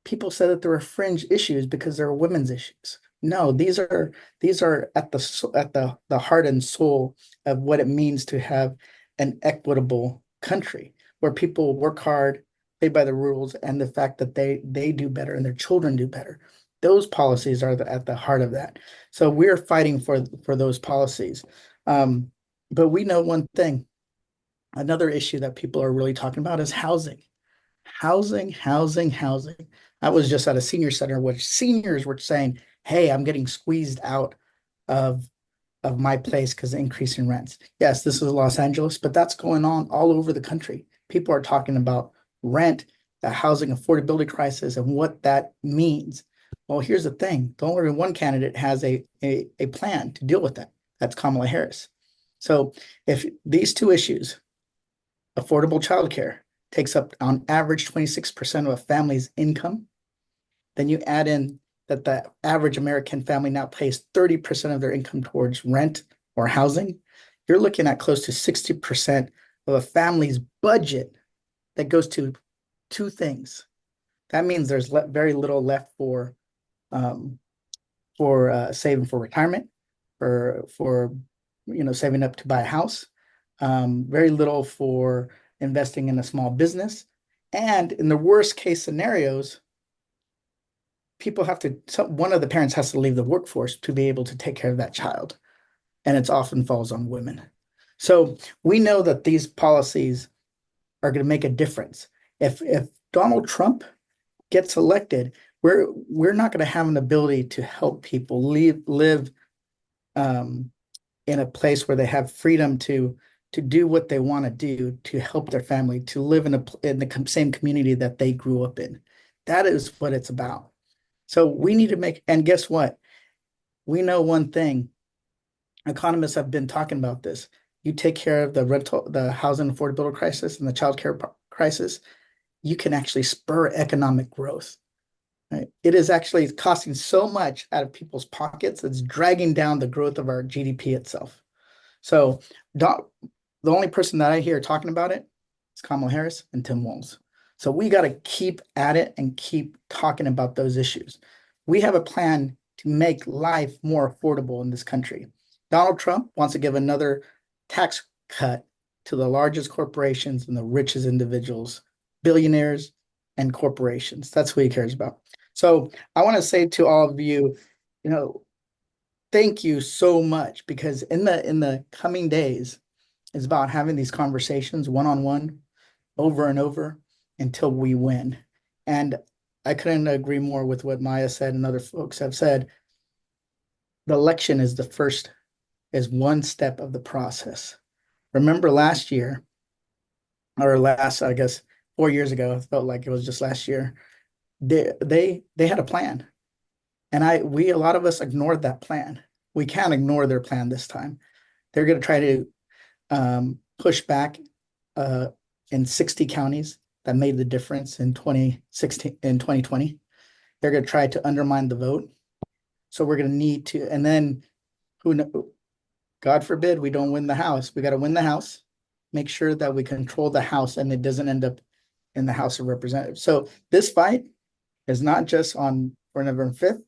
people said that there were fringe issues because there were women's issues. No, these are at the heart and soul of what it means to have an equitable country where people work hard, play by the rules, and the fact that they do better and their children do better. Those policies are at the heart of that. So we're fighting for those policies. But we know one thing. Another issue that people are really talking about is housing. Housing. I was just at a senior center, which seniors were saying, hey, I'm getting squeezed out of my place because of increasing rents. Yes, this is Los Angeles, but that's going on all over the country. People are talking about rent, the housing affordability crisis, and what that means. Well, here's the thing. Only one candidate has a plan to deal with that. That's Kamala Harris. So if these two issues, affordable childcare takes up on average 26% of a family's income, then you add in that the average American family now pays 30% of their income towards rent or housing, you're looking at close to 60% of a family's budget that goes to two things. That means there's very little left for saving for retirement, for saving up to buy a house, very little for investing in a small business, and in the worst case scenarios, one of the parents has to leave the workforce to be able to take care of that child, and it often falls on women. So we know that these policies are going to make a difference. If Donald Trump gets elected, we're not going to have an ability to help people live in a place where they have freedom to do what they want to do, to help their family, to live in the same community that they grew up in. That is what it's about. So we need to and guess what? We know one thing. Economists have been talking about this. You take care of the housing affordability crisis and the childcare crisis, you can actually spur economic growth. Right? It is actually costing so much out of people's pockets, it's dragging down the growth of our GDP itself. So the only person that I hear talking about it is Kamala Harris and Tim Walz. So we got to keep at it and keep talking about those issues. We have a plan to make life more affordable in this country. Donald Trump wants to give another tax cut to the largest corporations and the richest individuals, billionaires and corporations. That's what he cares about. So I want to say to all of you, thank you so much, because in the coming days, it's about having these conversations one-on-one over and over until we win. And I couldn't agree more with what Maya said and other folks have said. The election is one step of the process. Remember last year, or I guess 4 years ago, it felt like it was just last year, they had a plan. And a lot of us ignored that plan. We can't ignore their plan this time. They're going to try to push back in 60 counties that made the difference in 2020. They're going to try to undermine the vote. So we're going to need to, and then God forbid we don't win the House. We got to win the House, make sure that we control the House and it doesn't end up in the House of Representatives. So this fight is not just for November 5th,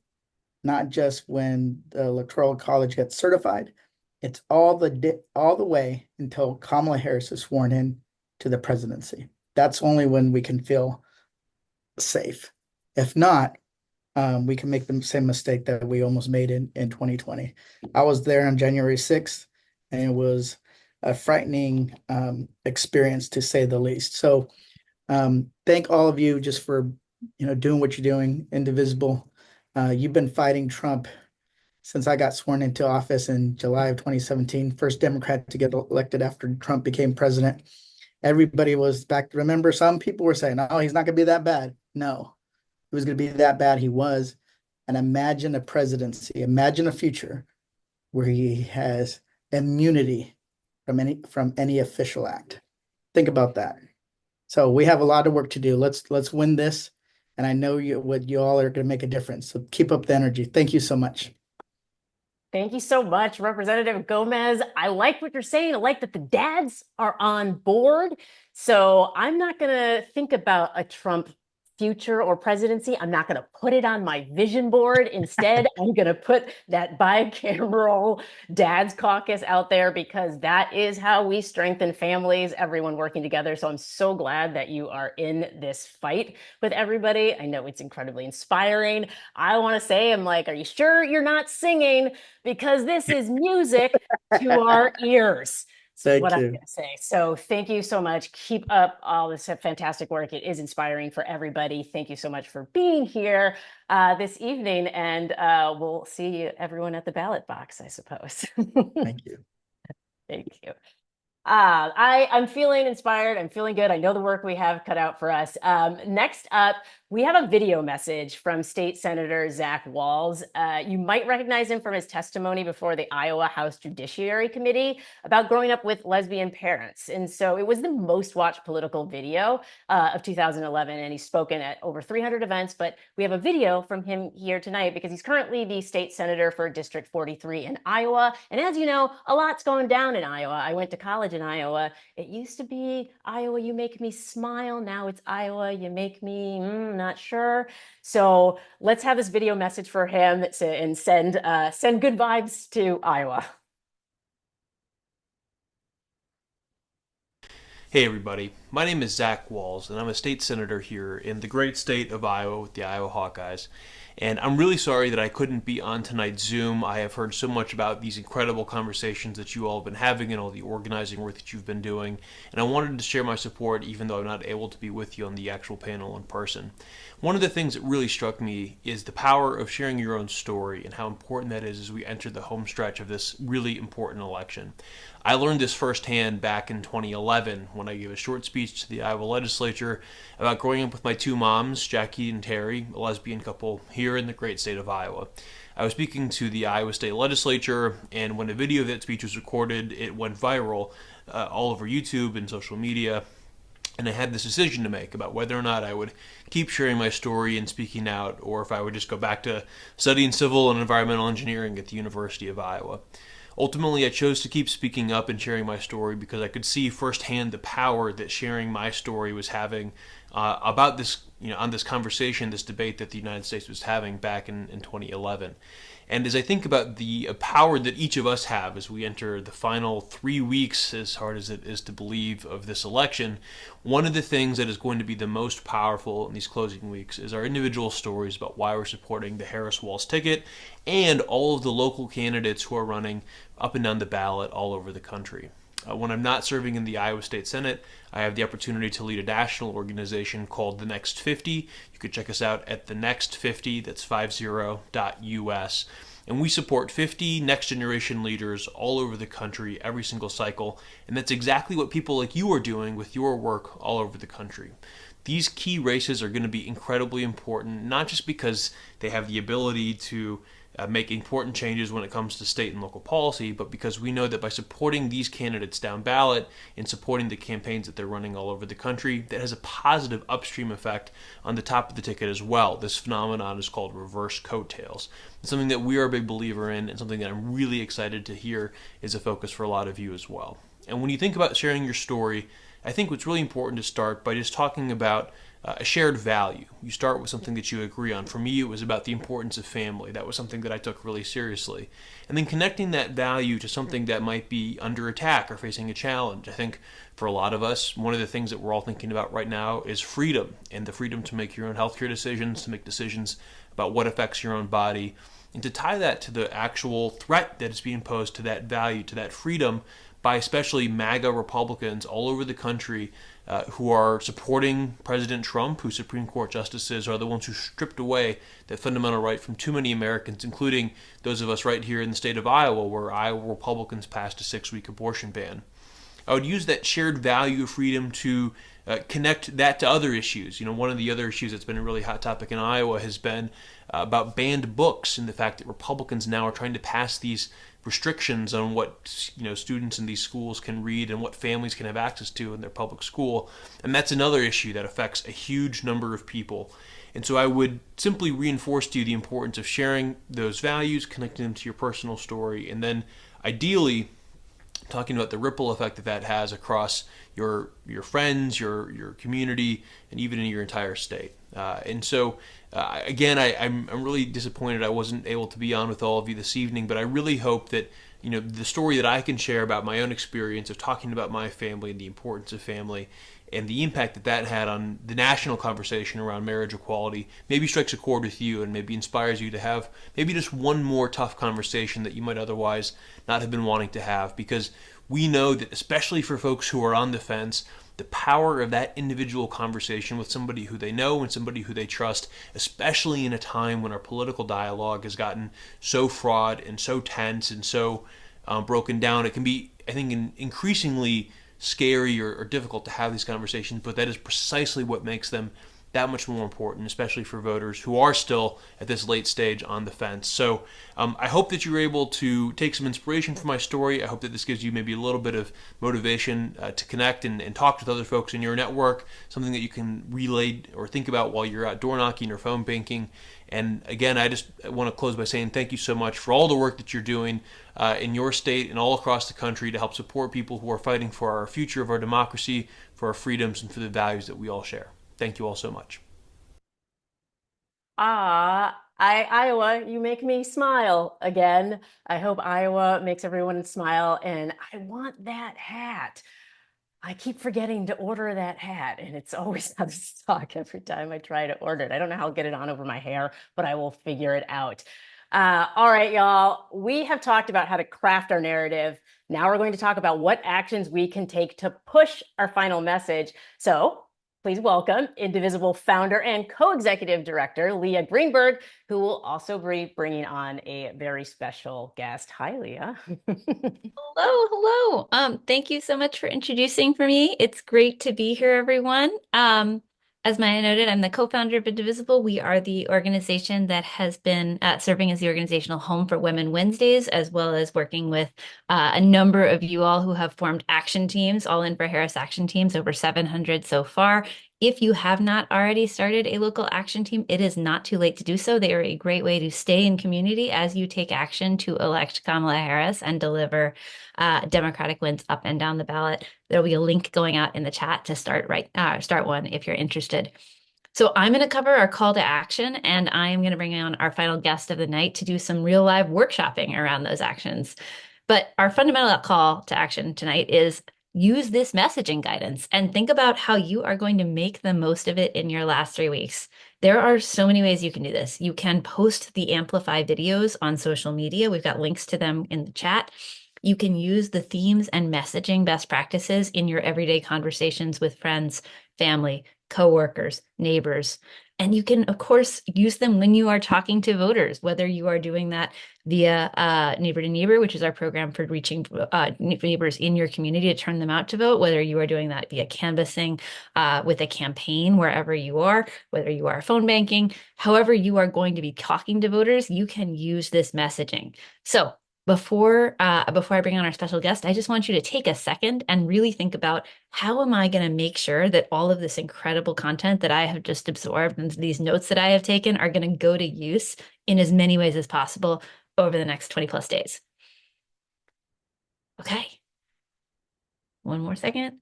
not just when the Electoral College gets certified. It's all the way until Kamala Harris is sworn in to the presidency. That's only when we can feel safe. If not, we can make the same mistake that we almost made in 2020. I was there on January 6th, and it was a frightening experience, to say the least. So thank all of you just for doing what you're doing, indivisible. You've been fighting Trump since I got sworn into office in July of 2017, first Democrat to get elected after Trump became president. Everybody was back. Remember, some people were saying, oh, he's not going to be that bad. No, it was going to be that bad. He was. And imagine a presidency, imagine a future where he has immunity from any official act. Think about that. So we have a lot of work to do. Let's win this. And I know you all are going to make a difference. So keep up the energy. Thank you so much. Thank you so much, Representative Gomez. I like what you're saying. I like that the dads are on board. So I'm not going to think about a Trump future or presidency. I'm not going to put it on my vision board. Instead, I'm going to put that bicameral dad's caucus out there because that is how we strengthen families, everyone working together. So I'm so glad that you are in this fight with everybody. I know it's incredibly inspiring. I want to say, I'm like, are you sure you're not singing? Because this is music to our ears. Thank what I'm you. going to say. So thank you so much. Keep up all this fantastic work. It is inspiring for everybody. Thank you so much for being here this evening. And we'll see everyone at the ballot box, I suppose. Thank you. Thank you. I'm feeling inspired. I'm feeling good. I know the work we have cut out for us. Next up, we have a video message from State Senator Zach Wahls. You might recognize him from his testimony before the Iowa House Judiciary Committee about growing up with lesbian parents. And so it was the most watched political video of 2011, and he's spoken at over 300 events. But we have a video from him here tonight because he's currently the state senator for District 43 in Iowa. And as you know, a lot's going down in Iowa. I went to college in Iowa. It used to be Iowa, you make me smile. Now it's Iowa, you make me not sure. So let's have this video message for him and send good vibes to Iowa. Hey everybody, my name is Zach Wahls, and I'm a state senator here in the great state of Iowa with the Iowa Hawkeyes. And I'm really sorry that I couldn't be on tonight's Zoom. I have heard so much about these incredible conversations that you all have been having and all the organizing work that you've been doing. And I wanted to share my support even though I'm not able to be with you on the actual panel in person. One of the things that really struck me is the power of sharing your own story and how important that is as we enter the home stretch of this really important election. I learned this firsthand back in 2011 when I gave a short speech to the Iowa legislature about growing up with my two moms, Jackie and Terry, a lesbian couple here in the great state of Iowa. I was speaking to the Iowa State Legislature, and when a video of that speech was recorded, it went viral all over YouTube and social media. And I had this decision to make about whether or not I would keep sharing my story and speaking out, or if I would just go back to studying civil and environmental engineering at the University of Iowa. Ultimately, I chose to keep speaking up and sharing my story because I could see firsthand the power that sharing my story was having about this, on this conversation, this debate that the United States was having back in 2011. And as I think about the power that each of us have as we enter the final 3 weeks, as hard as it is to believe, of this election, one of the things that is going to be the most powerful in these closing weeks is our individual stories about why we're supporting the Harris-Walz ticket and all of the local candidates who are running up and down the ballot all over the country. When I'm not serving in the Iowa State Senate, I have the opportunity to lead a national organization called The Next 50. You can check us out at The Next 50, that's 50.us. And we support 50 next-generation leaders all over the country every single cycle. And that's exactly what people like you are doing with your work all over the country. These key races are going to be incredibly important, not just because they have the ability to make important changes when it comes to state and local policy, but because we know that by supporting these candidates down ballot and supporting the campaigns that they're running all over the country, that has a positive upstream effect on the top of the ticket as well. This phenomenon is called reverse coattails. It's something that we are a big believer in, and something that I'm really excited to hear is a focus for a lot of you as well. And when you think about sharing your story, I think what's really important to start by just talking about a shared value. You start with something that you agree on. For me, it was about the importance of family. That was something that I took really seriously. And then connecting that value to something that might be under attack or facing a challenge. I think for a lot of us, one of the things that we're all thinking about right now is freedom, and the freedom to make your own healthcare decisions, to make decisions about what affects your own body, and to tie that to the actual threat that is being posed to that value, to that freedom, by especially MAGA Republicans all over the country who are supporting President Trump, whose Supreme Court justices are the ones who stripped away that fundamental right from too many Americans, including those of us right here in the state of Iowa, where Iowa Republicans passed a 6-week abortion ban. I would use that shared value of freedom to connect that to other issues. One of the other issues that's been a really hot topic in Iowa has been about banned books, and the fact that Republicans now are trying to pass these restrictions on what students in these schools can read and what families can have access to in their public school. And that's another issue that affects a huge number of people. And so I would simply reinforce to you the importance of sharing those values, connecting them to your personal story, and then ideally talking about the ripple effect that that has across your friends, your community, and even in your entire state. And so, again, I'm really disappointed I wasn't able to be on with all of you this evening, but I really hope that the story that I can share about my own experience of talking about my family and the importance of family and the impact that that had on the national conversation around marriage equality maybe strikes a chord with you and maybe inspires you to have maybe just one more tough conversation that you might otherwise not have been wanting to have, because we know that especially for folks who are on the fence, the power of that individual conversation with somebody who they know and somebody who they trust, especially in a time when our political dialogue has gotten so fraught and so tense and so broken down, it can be, I think, increasingly scary or difficult to have these conversations, but that is precisely what makes them that much more important, especially for voters who are still at this late stage on the fence. So I hope that you're able to take some inspiration from my story. I hope that this gives you maybe a little bit of motivation to connect and talk with other folks in your network, something that you can relay or think about while you're out door knocking or phone banking. And again, I just want to close by saying thank you so much for all the work that you're doing in your state and all across the country to help support people who are fighting for our future of our democracy, for our freedoms, and for the values that we all share. Thank you all so much. Iowa, you make me smile again. I hope Iowa makes everyone smile, and I want that hat. I keep forgetting to order that hat, and it's always out of stock every time I try to order it. I don't know how I'll get it on over my hair, but I will figure it out. All right, y'all, we have talked about how to craft our narrative. Now we're going to talk about what actions we can take to push our final message. So please welcome Indivisible founder and co-executive director, Leah Greenburg, who will also be bringing on a very special guest. Hi, Leah. Hello. Thank you so much for introducing for me. It's great to be here, everyone. As Maya noted, I'm the co-founder of Indivisible. We are the organization that has been serving as the organizational home for Women Wednesdays, as well as working with a number of you all who have formed action teams, all in for Harris action teams, over 700 so far. If you have not already started a local action team, it is not too late to do so. They are a great way to stay in community as you take action to elect Kamala Harris and deliver Democratic wins up and down the ballot. There'll be a link going out in the chat to start one if you're interested. So I'm going to cover our call to action, and I'm going to bring on our final guest of the night to do some real live workshopping around those actions. But our fundamental call to action tonight is use this messaging guidance and think about how you are going to make the most of it in your last 3 weeks. There are so many ways you can do this. You can post the AMPLIFY videos on social media. We've got links to them in the chat. You can use the themes and messaging best practices in your everyday conversations with friends, family, coworkers, neighbors. And you can, of course, use them when you are talking to voters, whether you are doing that via Neighbor to Neighbor, which is our program for reaching neighbors in your community to turn them out to vote, whether you are doing that via canvassing with a campaign wherever you are, whether you are phone banking, however you are going to be talking to voters, you can use this messaging. So before I bring on our special guest, I just want you to take a second and really think about how am I going to make sure that all of this incredible content that I have just absorbed and these notes that I have taken are going to go to use in as many ways as possible over the next 20 plus days. Okay. One more second.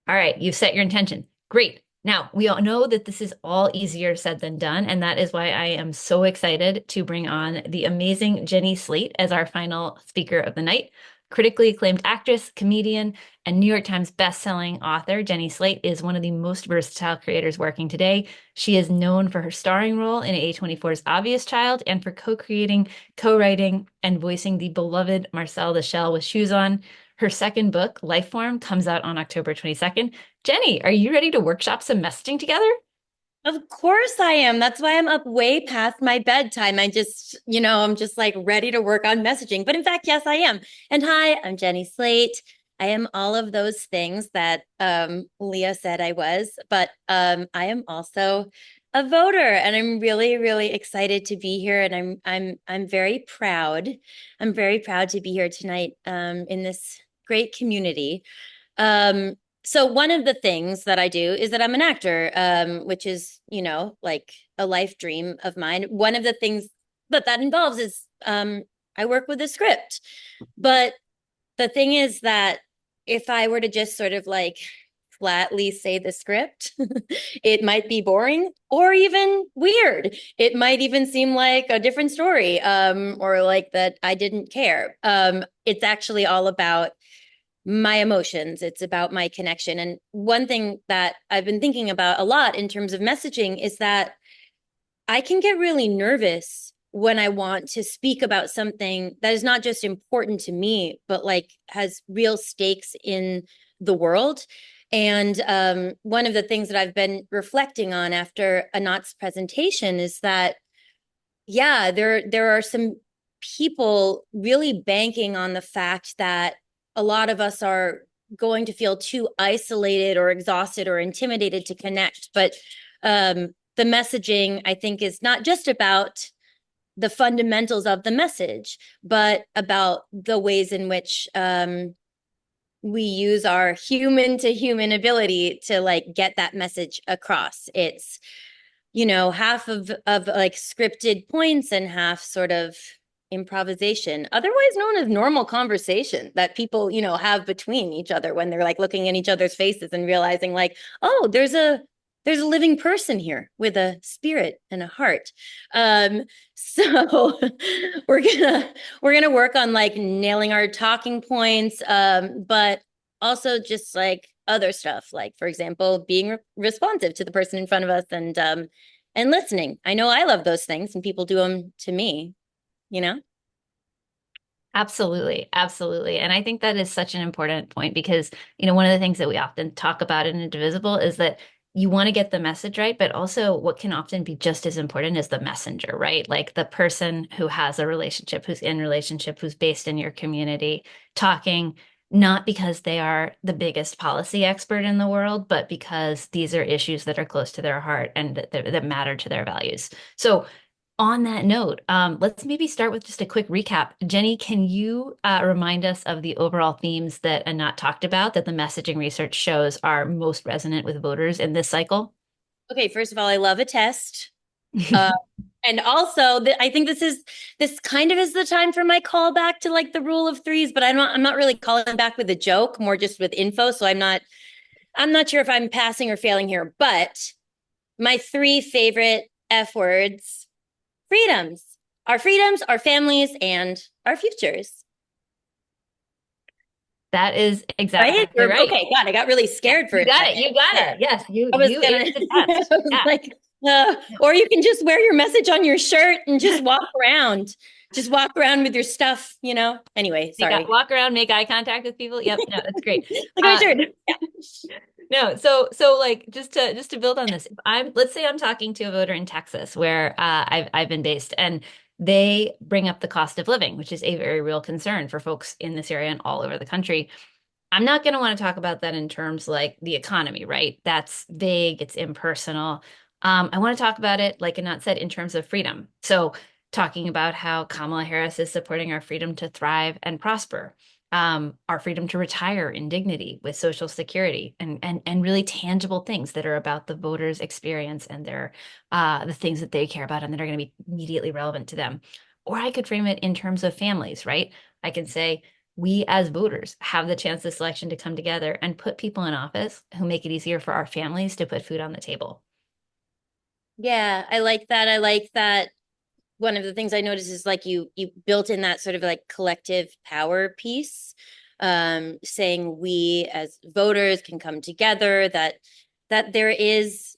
All right. You've set your intention. Great. Now, we all know that this is all easier said than done, and that is why I am so excited to bring on the amazing Jenny Slate as our final speaker of the night. Critically acclaimed actress, comedian, and New York Times bestselling author, Jenny Slate is one of the most versatile creators working today. She is known for her starring role in A24's Obvious Child and for co-creating, co-writing, and voicing the beloved Marcel the Shell with Shoes On. Her second book, Lifeform, comes out on October 22nd. Jenny, are you ready to workshop some messaging together? Of course I am. That's why I'm up way past my bedtime. I'm just like ready to work on messaging. But in fact, yes, I am. And hi, I'm Jenny Slate. I am all of those things that Leah said I was, but I am also a voter, and I'm really, really excited to be here. And I'm very proud. I'm very proud to be here tonight in this great community. So one of the things that I do is that I'm an actor, which is, like a life dream of mine. One of the things that involves is I work with a script, but the thing is that if I were to just sort of like flatly say the script, it might be boring or even weird. It might even seem like a different story, or like that I didn't care. It's actually all about my emotions. It's about my connection. And one thing that I've been thinking about a lot in terms of messaging is that I can get really nervous when I want to speak about something that is not just important to me, but like has real stakes in the world. And one of the things that I've been reflecting on after Anat's presentation is that, yeah, there are some people really banking on the fact that a lot of us are going to feel too isolated or exhausted or intimidated to connect. But the messaging, I think, is not just about the fundamentals of the message, but about the ways in which we use our human to human ability to like get that message across. It's, you know, half of like scripted points and half sort of improvisation, otherwise known as normal conversation that people, you know, have between each other when they're like looking in each other's faces and realizing like, oh, there's a living person here with a spirit and a heart. So we're gonna work on like nailing our talking points, but also just like other stuff, like for example, being responsive to the person in front of us and listening. I know I love those things, and people do them to me, you know? Absolutely. Absolutely. And I think that is such an important point because, you know, one of the things that we often talk about in Indivisible is that you want to get the message right, but also what can often be just as important is the messenger, right? Like the person who has a relationship, who's in relationship, who's based in your community, talking not because they are the biggest policy expert in the world, but because these are issues that are close to their heart and that matter to their values. So on that note, let's maybe start with just a quick recap. Jenny, can you remind us of the overall themes that Anat talked about that the messaging research shows are most resonant with voters in this cycle? Okay, first of all, I love a test. And also, I think this kind of is the time for my callback to like the rule of threes, but I'm not really calling back with a joke, more just with info. So I'm not sure if I'm passing or failing here. But my three favorite F words: freedoms, our families, and our futures. That is exactly right. Okay, God, I got really scared for you a got second. it. You got it. Yes, you aced the test. Yeah. Like, or you can just wear your message on your shirt and just walk around. Just walk around with your stuff, you know? Anyway, sorry. Walk around, make eye contact with people. Yep, no, that's great. Like my shirt. Yeah. No, so like just to build on this, let's say I'm talking to a voter in Texas where I've been based, and they bring up the cost of living, which is a very real concern for folks in this area and all over the country. I'm not going to want to talk about that in terms like the economy, right? That's vague, it's impersonal. I want to talk about it, like Anat said, in terms of freedom. So talking about how Kamala Harris is supporting our freedom to thrive and prosper, our freedom to retire in dignity with Social Security, and really tangible things that are about the voters' experience and their the things that they care about and that are going to be immediately relevant to them. Or I could frame it in terms of families, right? I can say, we as voters have the chance this election to come together and put people in office who make it easier for our families to put food on the table. Yeah, I like that. I like that. One of the things I noticed is like you built in that sort of like collective power piece, saying we as voters can come together, that there is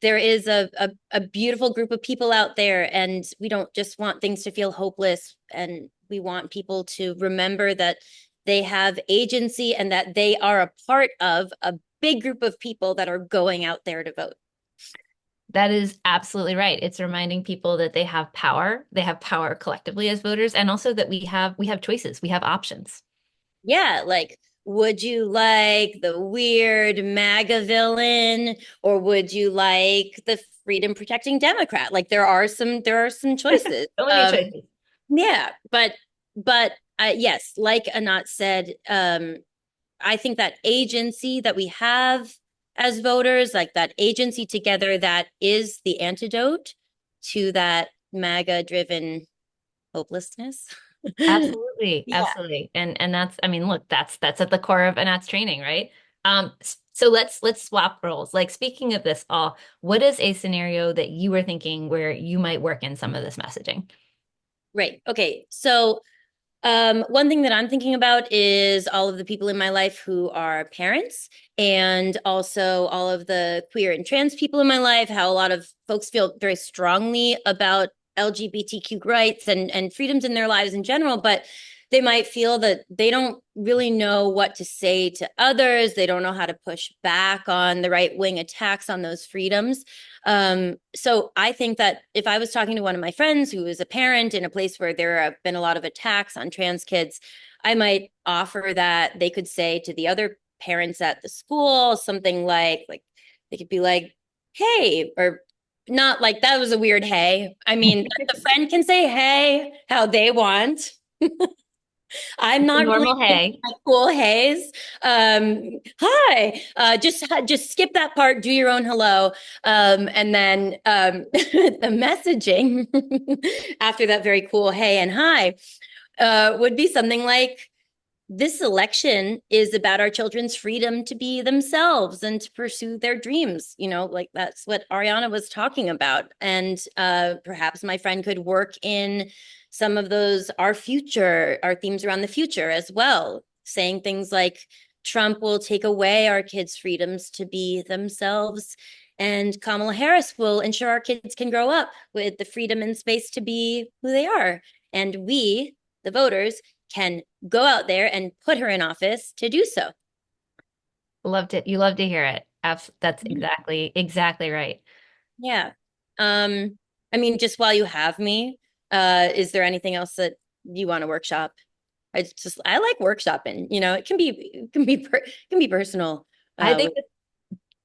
a beautiful group of people out there, and we don't just want things to feel hopeless, and we want people to remember that they have agency and that they are a part of a big group of people that are going out there to vote. That is absolutely right. It's reminding people that they have power collectively as voters, and also that we have choices, we have options. Yeah, like, would you like the weird MAGA villain, or would you like the freedom protecting Democrat? Like there are some choices. So many choices. Yeah, but yes, like Anat said, I think that agency that we have as voters, like that agency together, that is the antidote to that MAGA driven hopelessness. Absolutely, Yeah. absolutely. And that's, I mean, look, that's at the core of Anat's training, right? So let's swap roles. Like, speaking of this all, what is a scenario that you were thinking where you might work in some of this messaging? Right. Okay. So one thing that I'm thinking about is all of the people in my life who are parents, and also all of the queer and trans people in my life, how a lot of folks feel very strongly about LGBTQ rights and freedoms in their lives in general, but they might feel that they don't really know what to say to others. They don't know how to push back on the right wing attacks on those freedoms. So I think that if I was talking to one of my friends who is a parent in a place where there have been a lot of attacks on trans kids, I might offer that they could say to the other parents at the school something like they could be like, hey, or not like that was a weird hey. I mean, the friend can say hey how they want. I'm not really normal hey. like cool haze. Hi. Just skip that part. Do your own hello, and then the messaging after that very cool hey and hi would be something like, this election is about our children's freedom to be themselves and to pursue their dreams. You know, like that's what Ariana was talking about. And perhaps my friend could work in some of those, our themes around the future as well, saying things like, Trump will take away our kids' freedoms to be themselves, and Kamala Harris will ensure our kids can grow up with the freedom and space to be who they are. And we, the voters, can go out there and put her in office to do so. Loved it. You love to hear it. That's exactly right. Yeah. I mean, just while you have me, is there anything else that you want to workshop? I like workshopping, you know, it can be personal. I think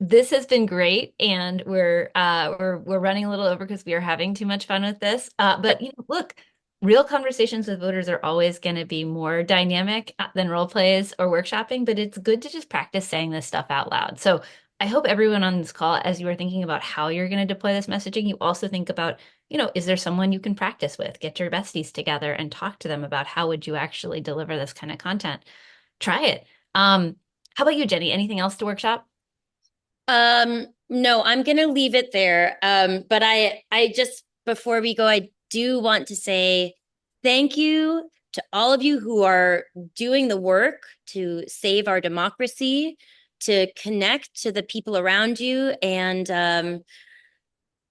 this has been great, and we're running a little over because we are having too much fun with this. But you know, look, real conversations with voters are always going to be more dynamic than role plays or workshopping, but it's good to just practice saying this stuff out loud. So I hope everyone on this call, as you are thinking about how you're going to deploy this messaging, you also think about, you know, is there someone you can practice with? Get your besties together and talk to them about how would you actually deliver this kind of content. Try it. How about you, Jenny? Anything else to workshop? No, I'm gonna leave it there. But I just, before we go, I do want to say thank you to all of you who are doing the work to save our democracy, to connect to the people around you, and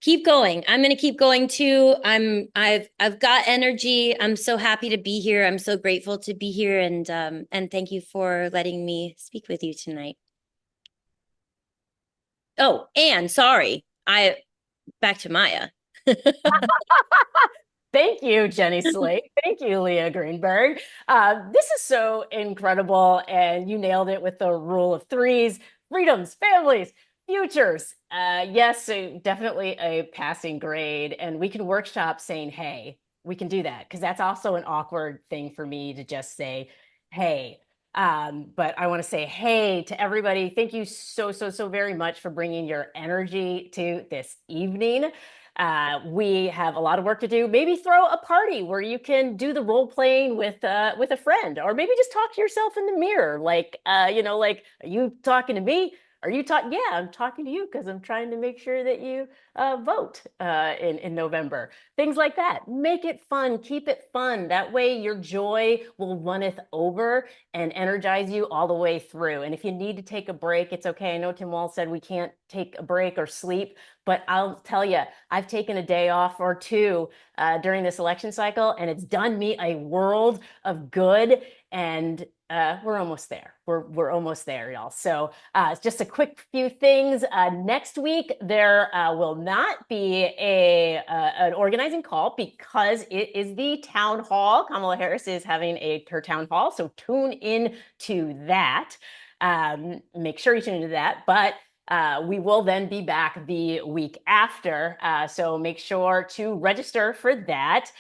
keep going. I'm gonna keep going too. I've got energy. I'm so happy to be here. I'm so grateful to be here, and thank you for letting me speak with you tonight. Oh, and sorry, back to Maya. Thank you, Jenny Slate. Thank you, Leah Greenburg. This is so incredible, and you nailed it with the rule of threes: freedoms, families, futures. Yes, so definitely a passing grade, and we can workshop saying, hey, we can do that, because that's also an awkward thing for me to just say, hey. But I want to say, hey, to everybody, thank you so very much for bringing your energy to this evening. We have a lot of work to do. Maybe throw a party where you can do the role playing with a friend, or maybe just talk to yourself in the mirror. Like, you know, like, are you talking to me? Are you talking? Yeah, I'm talking to you because I'm trying to make sure that you vote in November. Things like that. Make it fun. Keep it fun. That way your joy will runneth over and energize you all the way through. And if you need to take a break, it's okay. I know Tim Wall said we can't take a break or sleep, but I'll tell you, I've taken a day off or two during this election cycle, and it's done me a world of good. And we're almost there. We're almost there, y'all. So it's just a quick few things. Next week there will not be an organizing call because it is the town hall. Kamala Harris is having her town hall, so tune in to that. Make sure you tune into that. But We will then be back the week after, so make sure to register for that.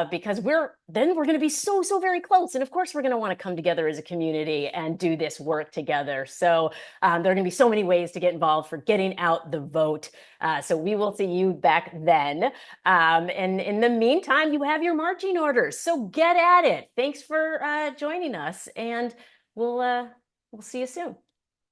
Because we're going to be so very close, and of course we're going to want to come together as a community and do this work together. So there are going to be so many ways to get involved for getting out the vote. So we will see you back then. And in the meantime, you have your marching orders, so get at it. Thanks for joining us, and we'll see you soon.